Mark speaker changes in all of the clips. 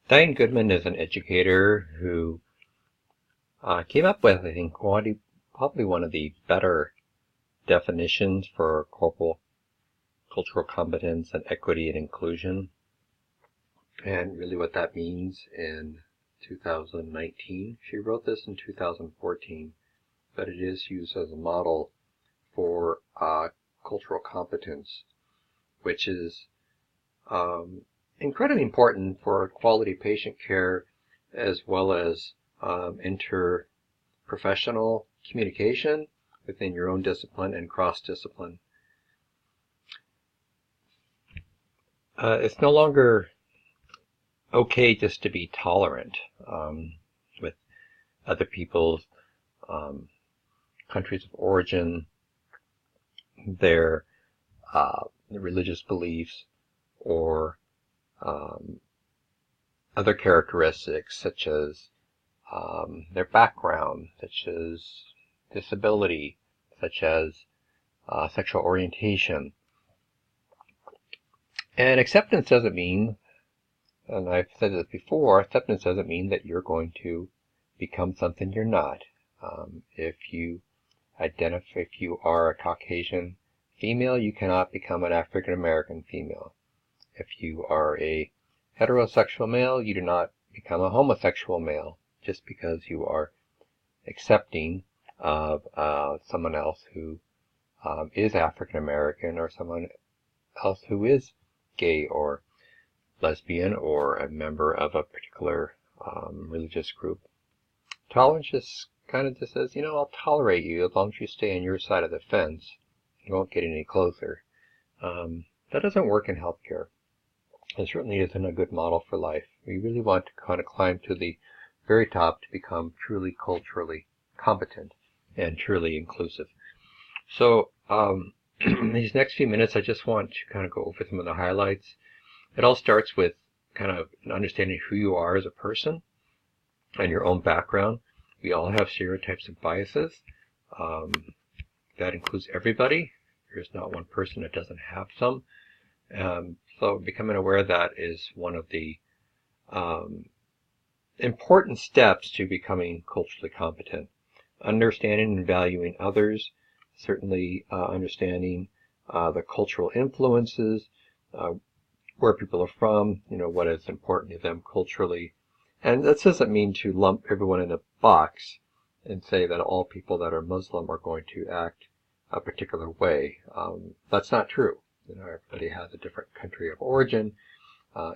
Speaker 1: Diane Goodman is an educator who came up with, I think, probably one of the better definitions for cultural competence and equity and inclusion. And really what that means in 2019. She wrote this in 2014, but it is used as a model for cultural competence, which is incredibly important for quality patient care as well as interprofessional communication within your own discipline and cross-discipline. It's no longer okay just to be tolerant with other people's countries of origin, their religious beliefs, or other characteristics such as their background, such as disability, such as sexual orientation. And acceptance doesn't mean, and I've said this before, acceptance doesn't mean that you're going to become something you're not. If you are a Caucasian female, you cannot become an African American female. If you are a heterosexual male, you do not become a homosexual male just because you are accepting of someone else who is African American or someone else who is gay or lesbian or a member of a particular religious group. Tolerance just kind of just says, I'll tolerate you as long as you stay on your side of the fence. You won't get any closer. That doesn't work in healthcare. It certainly isn't a good model for life. We really want to kind of climb to the very top to become truly culturally competent and truly inclusive. So these next few minutes, I just want to kind of go over some of the highlights. It all starts with kind of understanding who you are as a person and your own background. We all have stereotypes and biases. That includes everybody. There's not one person that doesn't have some. So becoming aware of that is one of the important steps to becoming culturally competent. Understanding and valuing others, certainly understanding the cultural influences, where people are from, what is important to them culturally. And that doesn't mean to lump everyone in a box and say that all people that are Muslim are going to act a particular way. That's not true. Everybody has a different country of origin.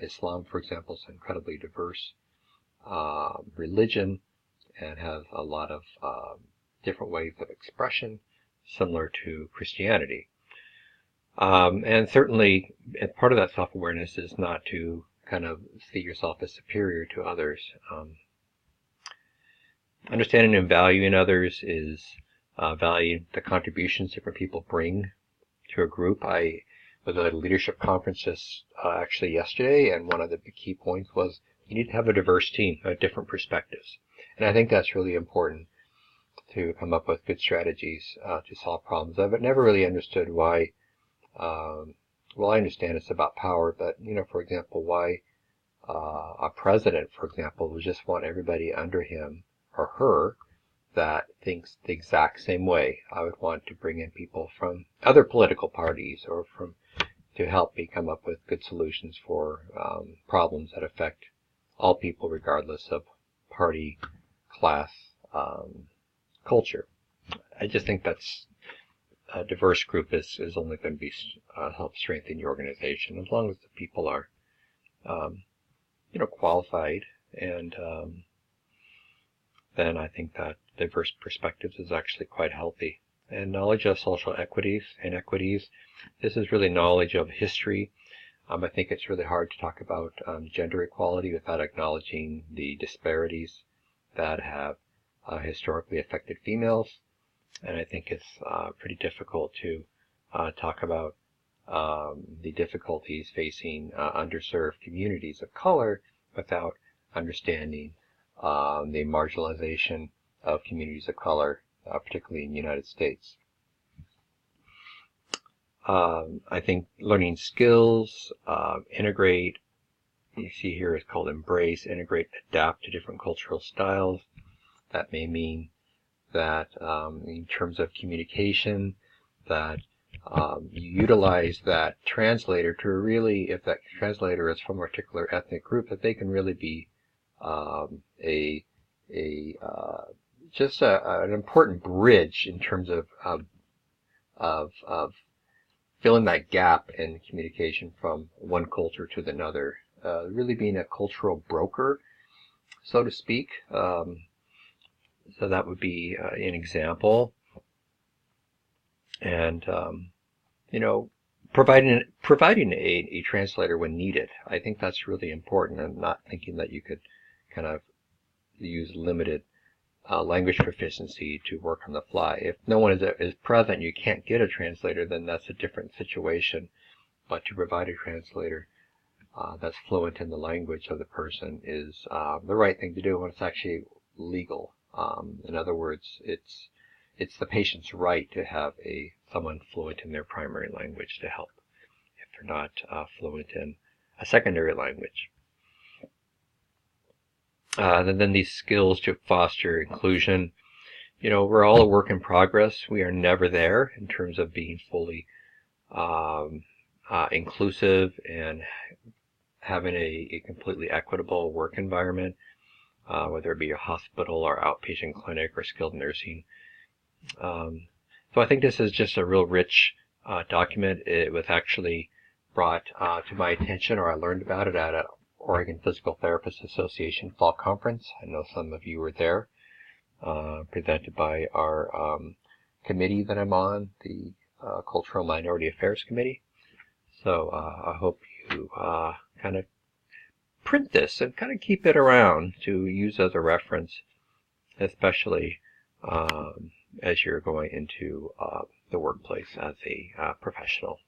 Speaker 1: Islam, for example, is an incredibly diverse religion and has a lot of different ways of expression, similar to Christianity. And certainly, part of that self-awareness is not to kind of see yourself as superior to others. Understanding and valuing others is valuing the contributions different people bring to a group. I was at a leadership conference actually yesterday, and one of the key points was you need to have a diverse team, different perspectives. And I think that's really important to come up with good strategies to solve problems. I've never really understood why, well, I understand it's about power, but, for example, why a president, for example, would just want everybody under him or her that thinks the exact same way. I would want to bring in people from other political parties or to help me come up with good solutions for problems that affect all people regardless of party, class, culture. I just think that's a diverse group is only going to be help strengthen your organization as long as the people are qualified, and then I think that diverse perspectives is actually quite healthy. And knowledge of social equities, inequities, this is really knowledge of history. I think it's really hard to talk about gender equality without acknowledging the disparities that have historically affected females. And I think it's pretty difficult to talk about the difficulties facing underserved communities of color without understanding the marginalization of communities of color, particularly in the United States. I think learning skills, integrate you see here is called embrace, integrate, adapt to different cultural styles. That may mean that in terms of communication, that you utilize that translator to really, if that translator is from a particular ethnic group, that they can really be just an important bridge in terms of filling that gap in communication from one culture to another. Really being a cultural broker, so to speak. So that would be an example. And providing a translator when needed. I think that's really important, and not thinking that you could kind of use limited language proficiency to work on the fly. If no one is present, you can't get a translator, then that's a different situation. But to provide a translator that's fluent in the language of the person is the right thing to do, and it's actually legal. In other words, it's the patient's right to have someone fluent in their primary language to help if they're not fluent in a secondary language. And then these skills to foster inclusion. We're all a work in progress. We are never there in terms of being fully inclusive and having a completely equitable work environment, whether it be a hospital or outpatient clinic or skilled nursing. So I think this is just a real rich document. It was actually brought to my attention, or I learned about it at an Oregon Physical Therapists Association Fall Conference. I know some of you were there, presented by our committee that I'm on, the Cultural Minority Affairs Committee. So I hope you kind of print this and kind of keep it around to use as a reference, especially as you're going into the workplace as a professional.